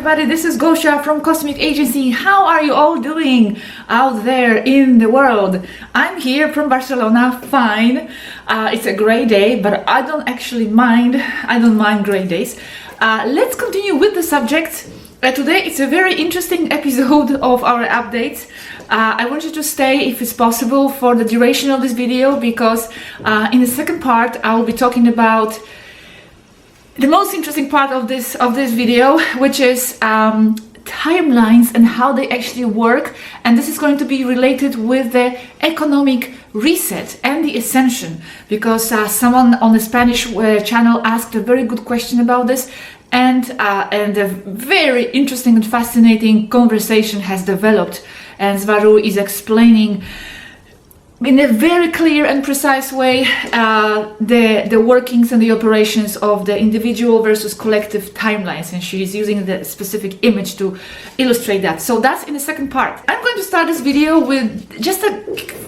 everybody, this is Gosha from Cosmic Agency. How are you all doing out there in the world? I'm here from Barcelona, fine. It's a gray day, but I don't actually mind. I don't mind gray days. Let's continue with the subject. Today it's a very interesting episode of our updates. I want you to stay, if it's possible, for the duration of this video, because in the second part I will be talking about the most interesting part of this video, which is timelines and how they actually work, and this is going to be related with the economic reset and the ascension, because someone on the Spanish channel asked a very good question about this, and a very interesting and fascinating conversation has developed, and Swaruu is explaining in a very clear and precise way the workings and the operations of the individual versus collective timelines, and she is using the specific image to illustrate that. So that's in the second part. I'm going to start this video with just a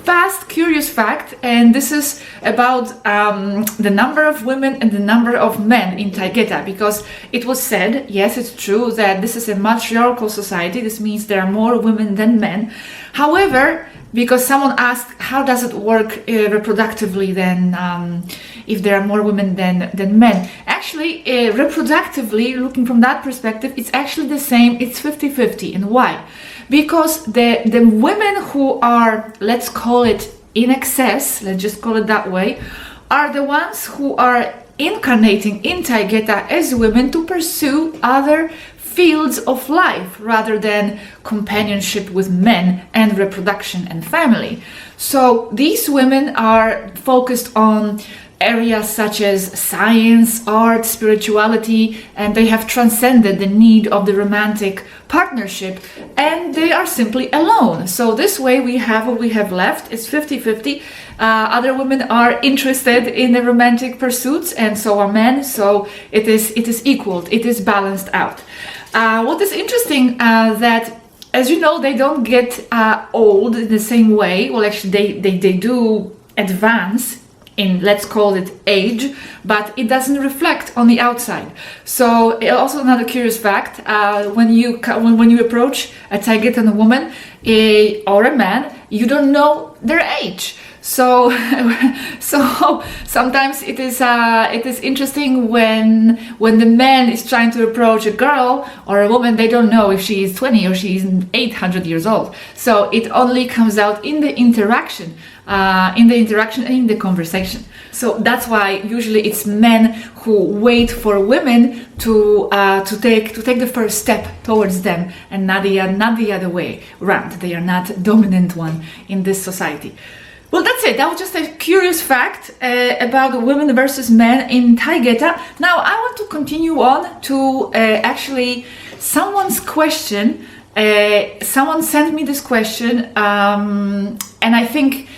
fast, curious fact, and this is about the number of women and the number of men in Taygeta, because it was said, yes, it's true, that this is a matriarchal society. This means there are more women than men. However, because someone asked, how does it work reproductively then, if there are more women than men? Actually, reproductively, looking from that perspective, it's actually the same. It's 50-50. And why? Because the women who are, let's call it in excess, let's just call it that way, are the ones who are incarnating in Taygeta as women to pursue other fields of life rather than companionship with men and reproduction and family. So these women are focused on areas such as science, art, spirituality, and they have transcended the need of the romantic partnership, and they are simply alone. So this way we have what we have left is 50-50. Other women are interested in the romantic pursuits, and so are men. So it is equal, it is balanced out. What is interesting that, as you know, they don't get old in the same way. Well, actually they do advance in, let's call it, age, but it doesn't reflect on the outside. So also another curious fact, when you approach a Taygetan woman or a man, you don't know their age. So sometimes it is interesting when the man is trying to approach a girl or a woman. They don't know if she is 20 or she is 800 years old. So it only comes out in the interaction, and in the conversation. So that's why usually it's men who wait for women to take the first step towards them, and not the other way around. They are not dominant one in this society. Well, that's it. That was just a curious fact about women versus men in Taygeta. Now, I want to continue on to actually someone's question. Someone sent me this question, and I think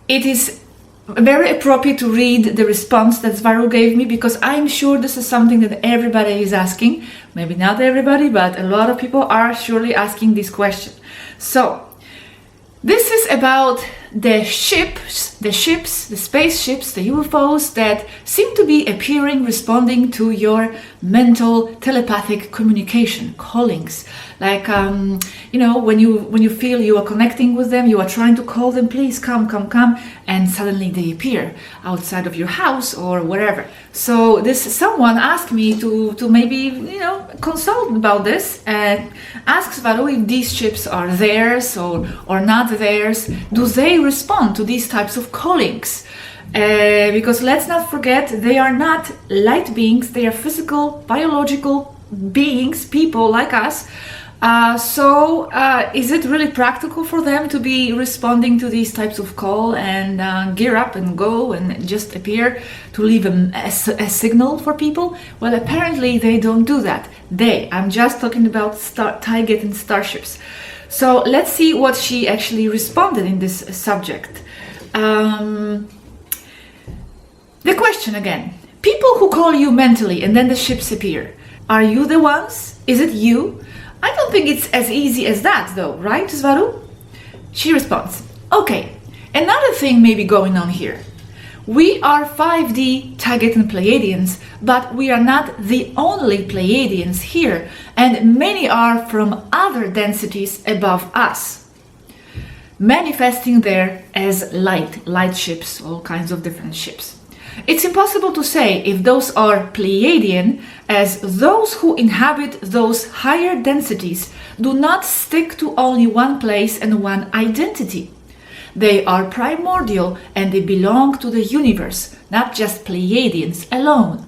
it is very appropriate to read the response that Swaruu gave me, because I'm sure this is something that everybody is asking. Maybe not everybody, but a lot of people are surely asking this question. So, this is about the ships, the spaceships, the UFOs that seem to be appearing, responding to your mental telepathic communication callings. Like, you know, when you feel you are connecting with them, you are trying to call them, please come, and suddenly they appear outside of your house or wherever. So someone asked me to maybe, you know, consult about this and ask Swaruu if these ships are theirs or not theirs. Do they respond to these types of callings? Because let's not forget, they are not light beings. They are physical, biological beings, people like us. So is it really practical for them to be responding to these types of call and gear up and go and just appear to leave a signal for people? Well, apparently they don't do that. I'm just talking about Taygetan starships. So let's see what she actually responded in this subject. The question again. People who call you mentally and then the ships appear. Are you the ones? Is it you? I don't think it's as easy as that though, right, Swaruu? She responds, okay, another thing may be going on here. We are 5D Taygeta-Pleiadians, but we are not the only Pleiadians here, and many are from other densities above us, manifesting there as light ships, all kinds of different ships. It's impossible to say if those are Pleiadian, as those who inhabit those higher densities do not stick to only one place and one identity. They are primordial and they belong to the universe, not just Pleiadians alone.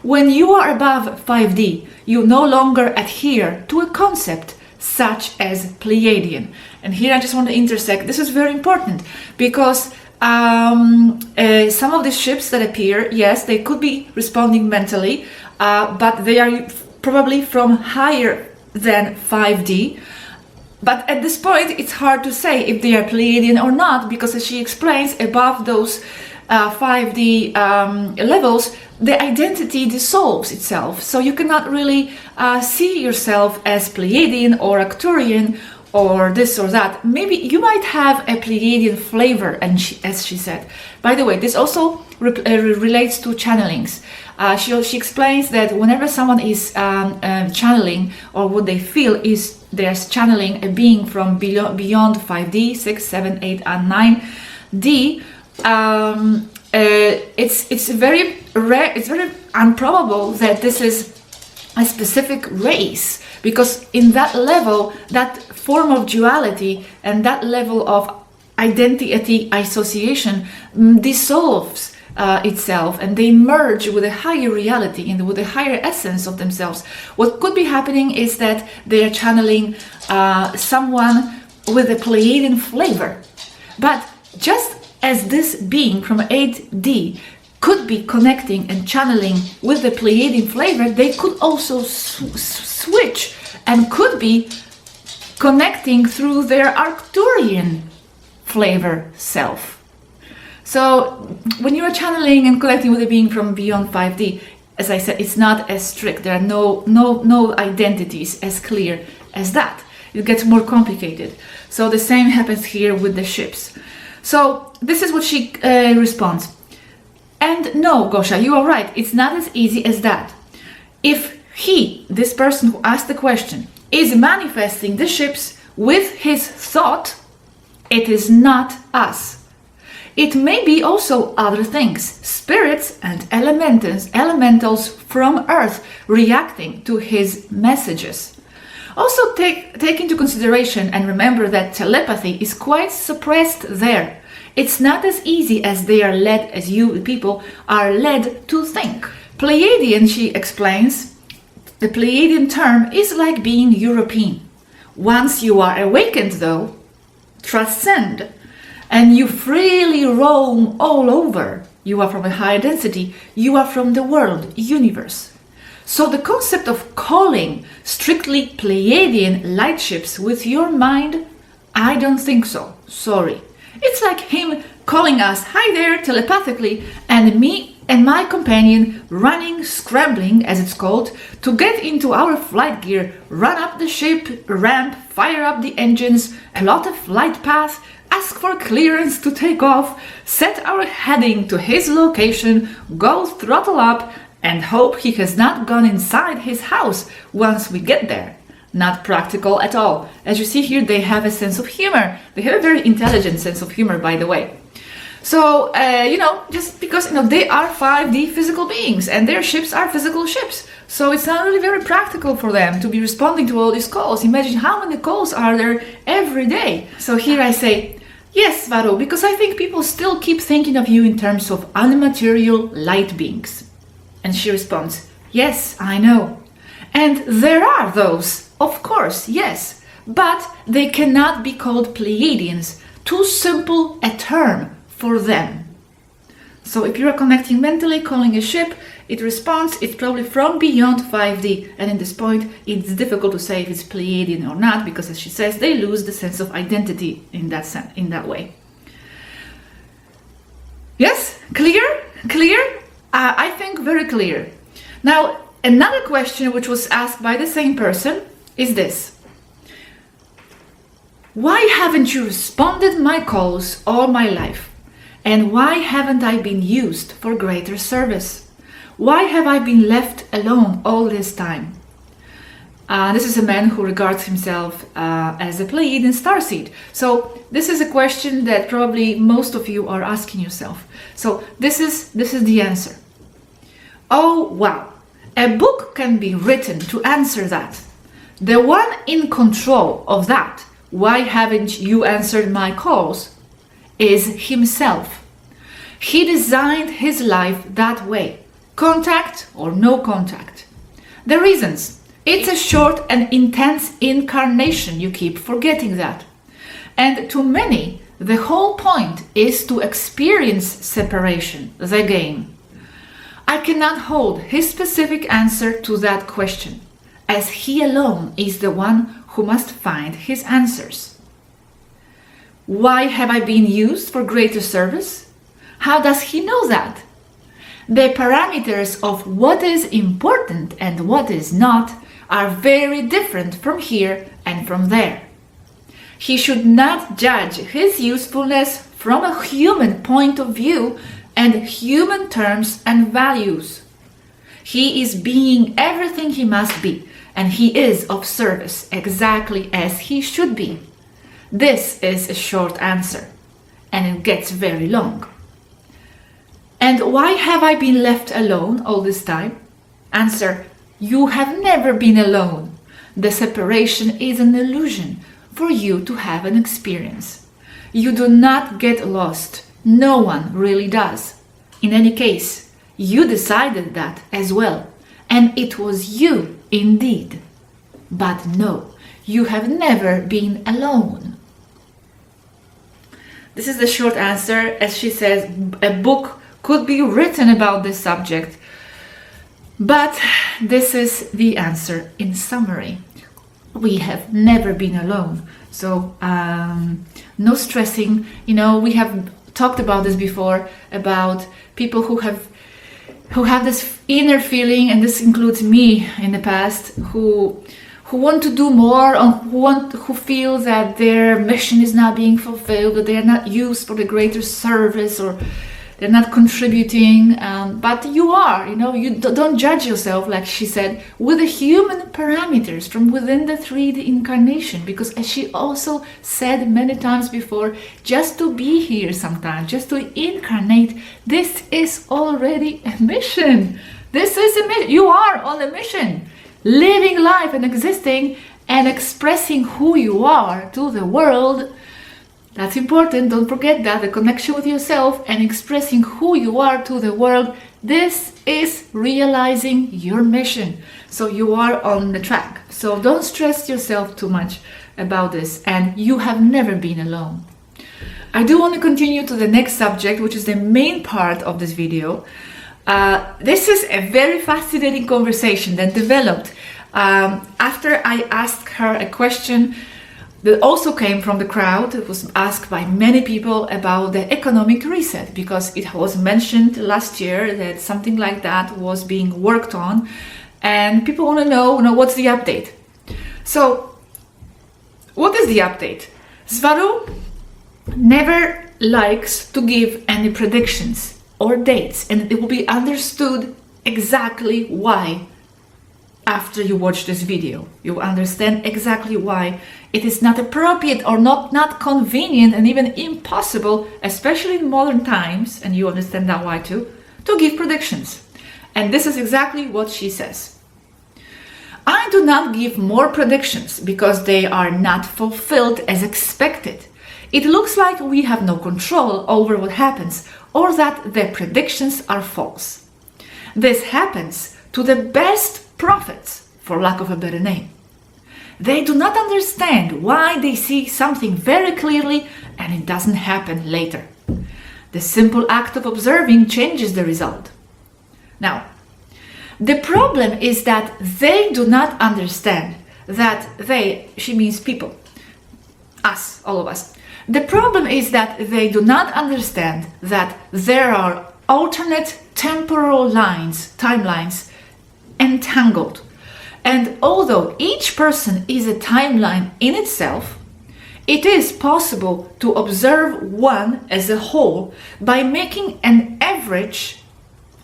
When you are above 5D, you no longer adhere to a concept such as Pleiadian. And here I just want to intersect. This is very important because some of the ships that appear, yes, they could be responding mentally, but they are probably from higher than 5D. But at this point, it's hard to say if they are Pleiadian or not, because as she explains, above those 5D levels, the identity dissolves itself. So you cannot really see yourself as Pleiadian or Arcturian or this or that. Maybe you might have a Pleiadian flavor, and as she said. By the way, this also relates to channelings. She explains that whenever someone is channeling, or what they feel is they're channeling a being from beyond 5D, 6, 7, 8, and 9D, it's very rare, it's very improbable that this is a specific race, because in that level, that form of duality and that level of identity association dissolves itself, and they merge with a higher reality and with a higher essence of themselves. What could be happening is that they are channeling someone with a Pleiadian flavor. But just as this being from 8D could be connecting and channeling with the Pleiadian flavor, they could also switch and could be connecting through their Arcturian flavor self. So when you are channeling and connecting with a being from beyond 5D, as I said, it's not as strict. There are no identities as clear as that. It gets more complicated. So the same happens here with the ships. So this is what she responds. And no, Gosha, you are right. It's not as easy as that. If he, this person who asked the question, is manifesting the ships with his thought, it is not us. It may be also other things, spirits and elementals from Earth reacting to his messages. Also take into consideration and remember that telepathy is quite suppressed there. It's not as easy as they are led, as you people are led to think. Pleiadian, she explains, the Pleiadian term is like being European. Once you are awakened though, transcend, and you freely roam all over. You are from a higher density, you are from the world, universe. So the concept of calling strictly Pleiadian light ships with your mind, I don't think so, sorry. It's like him calling us, hi there, telepathically, and me and my companion running, scrambling, as it's called, to get into our flight gear, run up the ship, ramp, fire up the engines, plot a flight path, ask for clearance to take off, set our heading to his location, go throttle up, and hope he has not gone inside his house once we get there. Not practical at all. As you see here, they have a sense of humor. They have a very intelligent sense of humor, by the way. So, just because, they are 5D physical beings and their ships are physical ships. So it's not really very practical for them to be responding to all these calls. Imagine how many calls are there every day. So here I say, yes, Swaruu, because I think people still keep thinking of you in terms of unmaterial light beings. And she responds, yes, I know. And there are those, of course, yes, but they cannot be called Pleiadians. Too simple a term for them. So if you are connecting mentally, calling a ship, it responds, it's probably from beyond 5D. And at this point, it's difficult to say if it's Pleiadian or not, because as she says, they lose the sense of identity in that way. Yes? Clear? Clear? I think very clear. Now, another question which was asked by the same person is this. Why haven't you responded my calls all my life? And why haven't I been used for greater service? Why have I been left alone all this time? This is a man who regards himself as a Pleiadian starseed. So this is a question that probably most of you are asking yourself. So this is the answer. Oh wow, a book can be written to answer that. The one in control of that, why haven't you answered my calls, is himself. He designed his life that way, contact or no contact. The reasons: it's a short and intense incarnation, you keep forgetting that. And to many, the whole point is to experience separation, the game. I cannot hold his specific answer to that question, as he alone is the one who must find his answers. Why have I been used for greater service? How does he know that? The parameters of what is important and what is not are very different from here and from there. He should not judge his usefulness from a human point of view and human terms and values. He is being everything he must be, and he is of service exactly as he should be. This is a short answer, and it gets very long. And why have I been left alone all this time? Answer: you have never been alone. The separation is an illusion for you to have an experience. You do not get lost. No one really does. In any case, you decided that as well, and it was you indeed. But no, you have never been alone. This is the short answer. As she says, a book could be written about this subject. But this is the answer in summary. We have never been alone. So no stressing. You know, we have talked about this before, about people who have this inner feeling, and this includes me in the past, who want to do more, or who feel that their mission is not being fulfilled, that they are not used for the greater service, or they're not contributing, but you are, you don't judge yourself, like she said, with the human parameters from within the 3D incarnation, because as she also said many times before, just to be here sometimes, just to incarnate, this is already a mission. This is a mission. You are on a mission, living life and existing and expressing who you are to the world. That's important. Don't forget that, the connection with yourself and expressing who you are to the world. This is realizing your mission. So you are on the track. So don't stress yourself too much about this. And you have never been alone. I do want to continue to the next subject, which is the main part of this video. This is a very fascinating conversation that developed after I asked her a question that also came from the crowd. It was asked by many people about the economic reset, because it was mentioned last year that something like that was being worked on, and people want to know, what's the update. So, what is the update? Swaruu never likes to give any predictions or dates, and it will be understood exactly why. After you watch this video, you understand exactly why it is not appropriate or not convenient and even impossible, especially in modern times, and you understand that why too, to give predictions. And this is exactly what she says. I do not give more predictions because they are not fulfilled as expected. It looks like we have no control over what happens, or that the predictions are false. This happens to the best prophets, for lack of a better name. They do not understand why they see something very clearly and it doesn't happen later. The simple act of observing changes the result. Now, the problem is that they do not understand that she means people, us, all of us. The problem is that they do not understand that there are alternate temporal timelines, entangled. And although each person is a timeline in itself, It is possible to observe one as a whole by making an average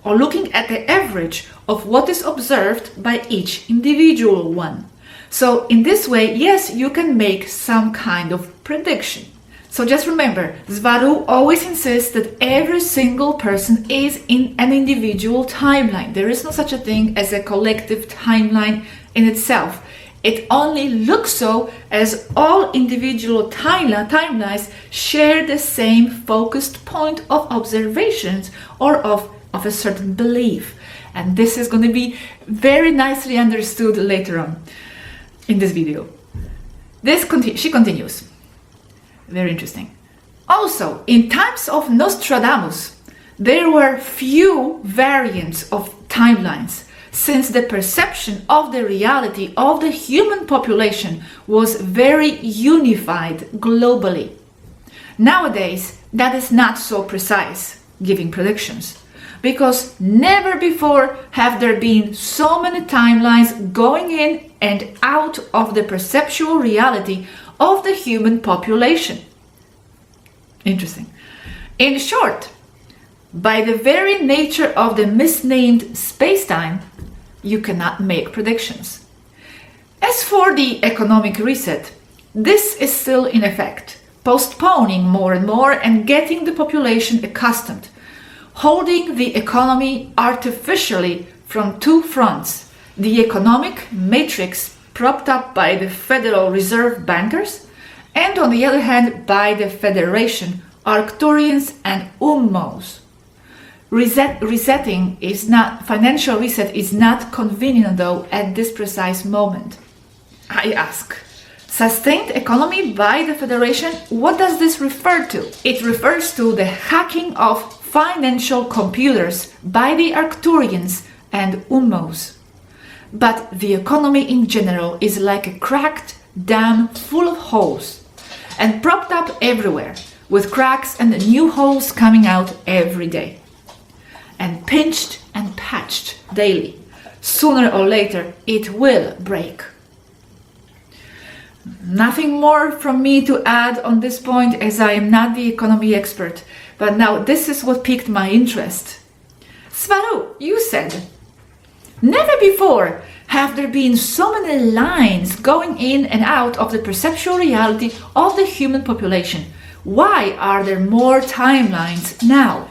or looking at the average of what is observed by each individual one. So in this way, yes, you can make some kind of prediction. So just remember, Swaruu always insists that every single person is in an individual timeline. There is no such a thing as a collective timeline in itself. It only looks so as all individual timelines share the same focused point of observations or of a certain belief. And this is going to be very nicely understood later on in this video. She continues. Very interesting. Also, in times of Nostradamus, there were few variants of timelines, since the perception of the reality of the human population was very unified globally. Nowadays, that is not so precise, giving predictions, because never before have there been so many timelines going in and out of the perceptual reality of the human population. Interesting. In short, by the very nature of the misnamed space-time, you cannot make predictions. As for the economic reset, this is still in effect, postponing more and more and getting the population accustomed, holding the economy artificially from two fronts: the economic matrix propped up by the Federal Reserve bankers, and on the other hand by the Federation, Arcturians and Ummos. Financial reset is not convenient though at this precise moment. I ask, sustained economy by the Federation, what does this refer to? It refers to the hacking of financial computers by the Arcturians and Ummos. But the economy in general is like a cracked dam full of holes and propped up everywhere, with cracks and new holes coming out every day, and pinched and patched daily. Sooner or later it will break. Nothing more from me to add on this point, as I am not the economy expert, but now this is what piqued my interest. Swaruu, you said, never before have there been so many lines going in and out of the perceptual reality of the human population. Why are there more timelines now?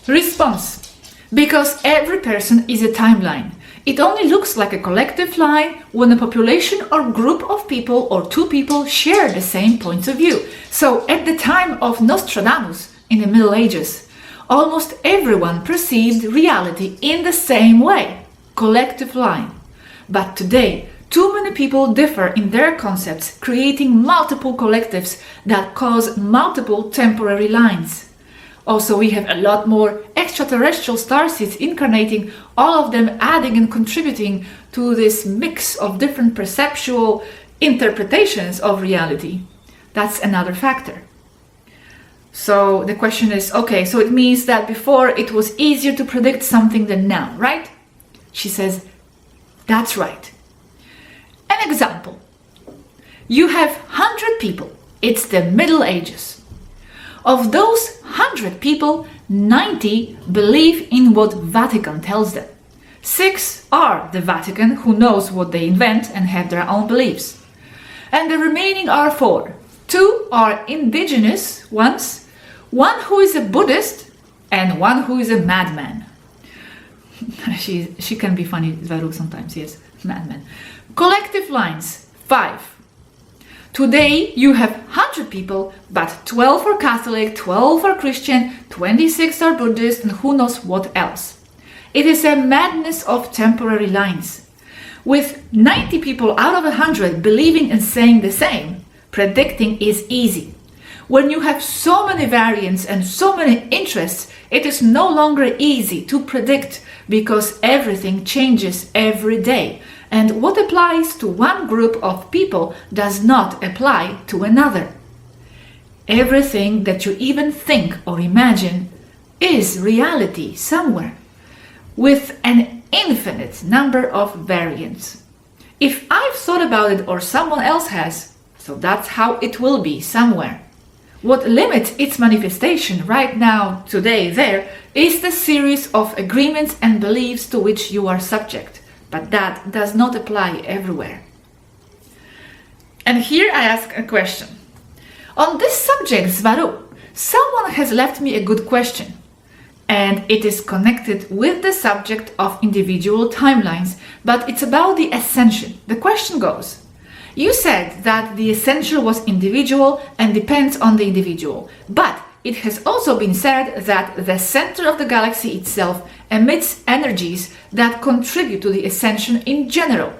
Response: because every person is a timeline. It only looks like a collective line when a population or group of people or two people share the same points of view. So at the time of Nostradamus in the Middle Ages, almost everyone perceived reality in the same way, collective line. But today, too many people differ in their concepts, creating multiple collectives that cause multiple temporary lines. Also, we have a lot more extraterrestrial starseeds incarnating, all of them adding and contributing to this mix of different perceptual interpretations of reality. That's another factor. So the question is, okay, so it means that before it was easier to predict something than now, right? She says, that's right. An example. You have 100 people. It's the Middle Ages. Of those 100 people, 90 believe in what Vatican tells them. 6 are the Vatican, who knows what they invent and have their own beliefs. And the remaining are 4. 2 are indigenous ones, 1 who is a Buddhist, and 1 who is a madman. She can be funny, Swaruu, sometimes, yes, madman. Collective lines, 5. Today you have 100 people, but 12 are Catholic, 12 are Christian, 26 are Buddhist, and who knows what else. It is a madness of temporary lines. With 90 people out of 100 believing and saying the same, predicting is easy. When you have so many variants and so many interests, it is no longer easy to predict because everything changes every day. And what applies to one group of people does not apply to another. Everything that you even think or imagine is reality somewhere, with an infinite number of variants. If I've thought about it or someone else has, So that's how it will be somewhere. What limits its manifestation right now, today, there, is the series of agreements and beliefs to which you are subject. But that does not apply everywhere. And here I ask a question. On this subject, Swaruu, someone has left me a good question. And it is connected with the subject of individual timelines, but it's about the ascension. The question goes, you said that the essential was individual and depends on the individual, but it has also been said that the center of the galaxy itself emits energies that contribute to the ascension in general,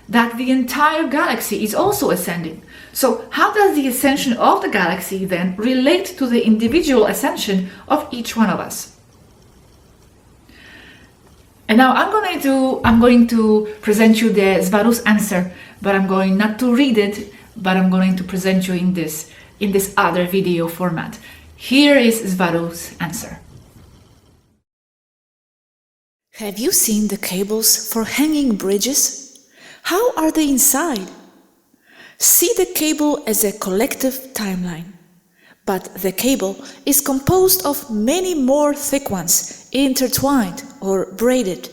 that the entire galaxy is also ascending. So how does the ascension of the galaxy then relate to the individual ascension of each one of us? And now I'm going to present you the Swaruu's answer, but I'm going not to read it, but I'm going to present you in this other video format. Here is Swaruu's answer. Have you seen the cables for hanging bridges? How are they inside? See the cable as a collective timeline. But the cable is composed of many more thick ones, intertwined or braided.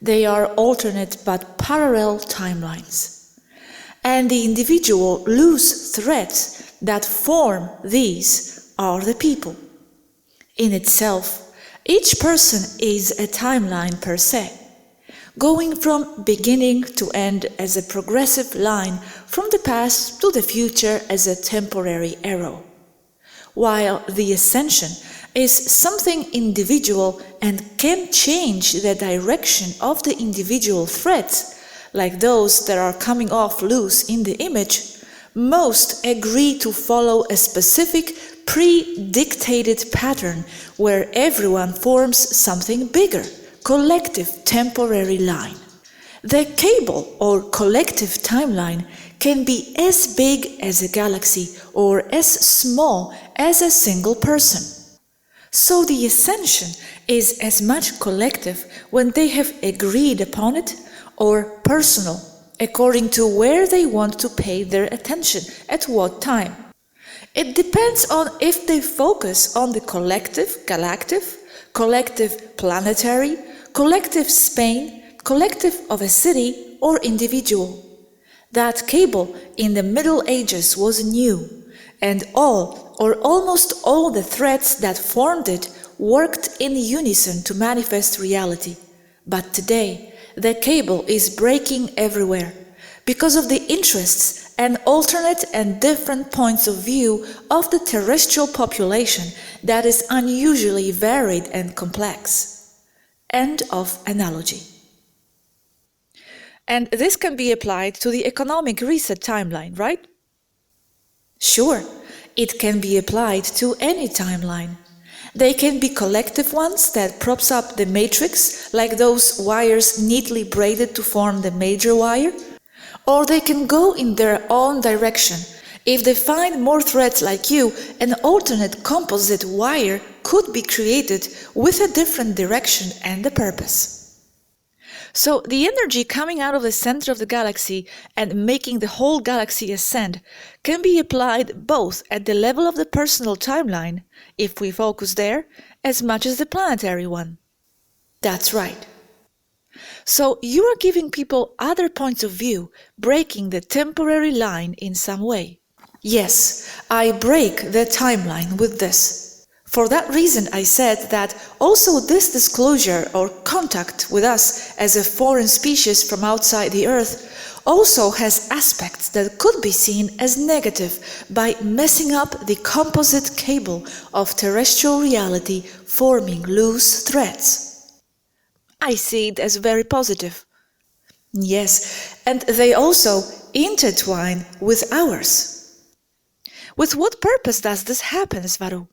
They are alternate but parallel timelines. And the individual loose threads that form these are the people. In itself, each person is a timeline per se, going from beginning to end as a progressive line, from the past to the future as a temporary arrow. While the ascension is something individual and can change the direction of the individual threads, like those that are coming off loose in the image, most agree to follow a specific pre-dictated pattern where everyone forms something bigger, collective temporary line. The cable or collective timeline can be as big as a galaxy or as small as a single person. So the ascension is as much collective when they have agreed upon it, or personal, according to where they want to pay their attention at what time. It depends on if they focus on the collective galactic, collective planetary, collective Spain, collective of a city or individual. That cable in the Middle Ages was new, and all or almost all the threads that formed it worked in unison to manifest reality. But today, the cable is breaking everywhere because of the interests and alternate and different points of view of the terrestrial population that is unusually varied and complex. End of analogy. And this can be applied to the economic reset timeline, right? Sure, it can be applied to any timeline. They can be collective ones that props up the matrix, like those wires neatly braided to form the major wire, or they can go in their own direction. If they find more threads like you, an alternate composite wire could be created with a different direction and a purpose. So the energy coming out of the center of the galaxy and making the whole galaxy ascend can be applied both at the level of the personal timeline, if we focus there, as much as the planetary one. That's right. So you are giving people other points of view, breaking the temporary line in some way. Yes, I break the timeline with this. For that reason, I said that also this disclosure or contact with us as a foreign species from outside the Earth also has aspects that could be seen as negative by messing up the composite cable of terrestrial reality, forming loose threads. I see it as very positive. Yes, and they also intertwine with ours. With what purpose does this happen, Swaruu?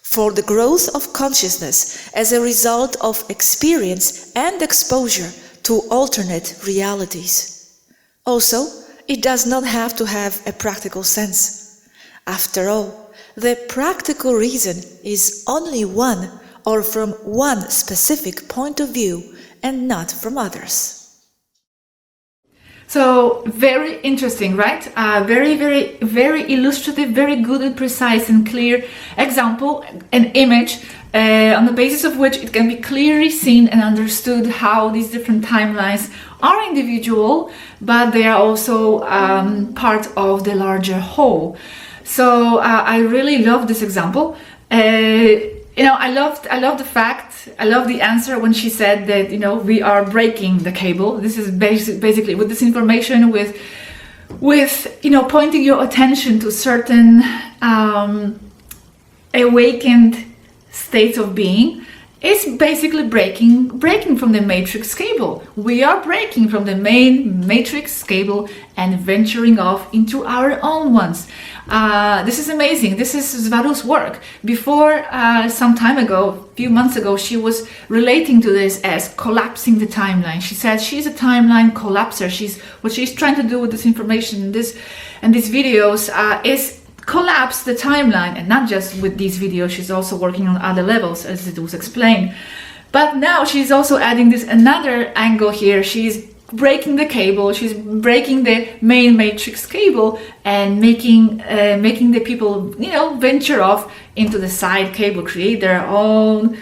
For the growth of consciousness as a result of experience and exposure to alternate realities. Also, it does not have to have a practical sense. After all, the practical reason is only one or from one specific point of view and not from others. So very interesting, right? Very, very, very illustrative, very good and precise and clear example, an image on the basis of which it can be clearly seen and understood how these different timelines are individual, but they are also part of the larger whole. So I really love this example. I love the fact, I love the answer when she said that, we are breaking the cable. This is basically with this information, with pointing your attention to certain awakened states of being. It's basically breaking from the matrix cable. We are breaking from the main matrix cable and venturing off into our own ones. This is amazing. This is Swaruu's work. Before, some time ago, a few months ago, she was relating to this as collapsing the timeline. She said she's a timeline collapser. What she's trying to do with this information and these videos is collapse the timeline, and not just with these videos. She's also working on other levels, as it was explained. But now she's also adding this another angle here. She's breaking the cable, she's breaking the main matrix cable and making the people, venture off into the side cable, create their own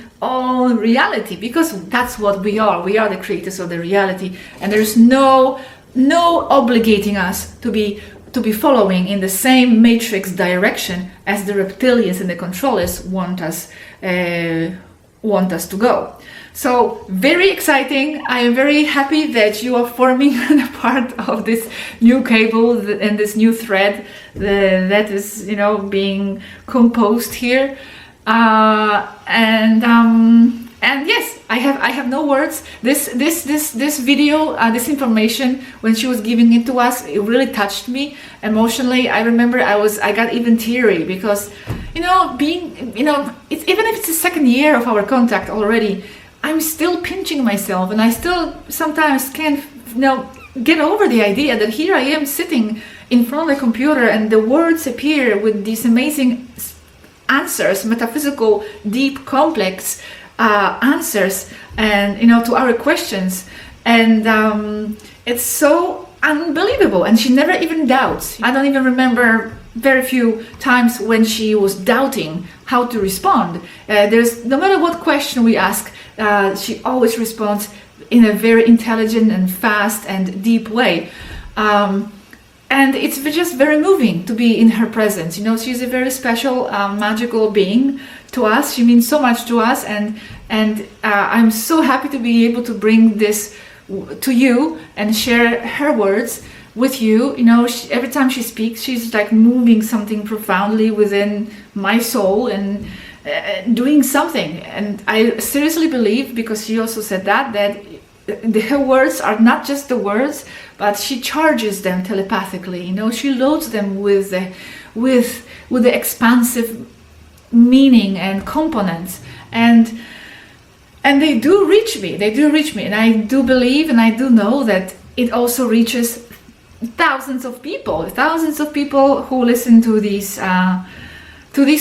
reality, because that's what we are. We are the creators of the reality, and there's no obligating us to be following in the same matrix direction as the reptilians and the controllers want us to go. So very exciting. I am very happy that you are forming a part of this new cable and this new thread that is, being composed here. And yes, I have no words. This video, this information, when she was giving it to us, it really touched me emotionally. I remember I got even teary because, it's, even if it's the second year of our contact already, I'm still pinching myself, and I still sometimes can't, get over the idea that here I am sitting in front of the computer and the words appear with these amazing answers, metaphysical, deep, complex answers, and to our questions, and it's so unbelievable. And she never even doubts. I don't even remember very few times when she was doubting how to respond. There's no matter what question we ask, she always responds in a very intelligent and fast and deep way. And it's just very moving to be in her presence. She's a very special, magical being to us. She means so much to us, and I'm so happy to be able to bring this to you and share her words with you. Every time she speaks, she's like moving something profoundly within my soul and doing something. And I seriously believe, because she also said that her words are not just the words, but she charges them telepathically. She loads them with the expansive meaning and components, and they do reach me. And I do believe, and I do know that it also reaches thousands of people who listen to these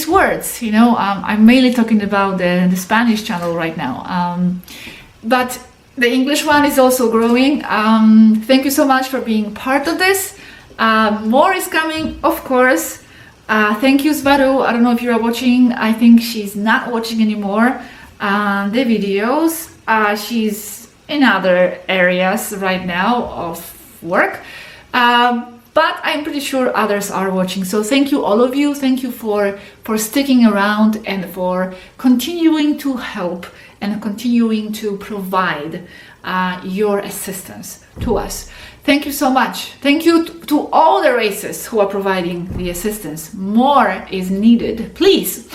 words. I'm mainly talking about the Spanish channel right now, but the English one is also growing. Thank you so much for being part of this. More is coming, of course. Thank you, Swaruu. I don't know if you are watching. I think she's not watching anymore the videos. She's in other areas right now of work. But I'm pretty sure others are watching. So thank you, all of you. Thank you for sticking around and for continuing to help and continuing to provide your assistance to us. Thank you so much. Thank you to all the races who are providing the assistance. More is needed, please.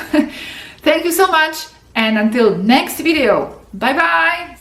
Thank you so much, and until next video, bye bye.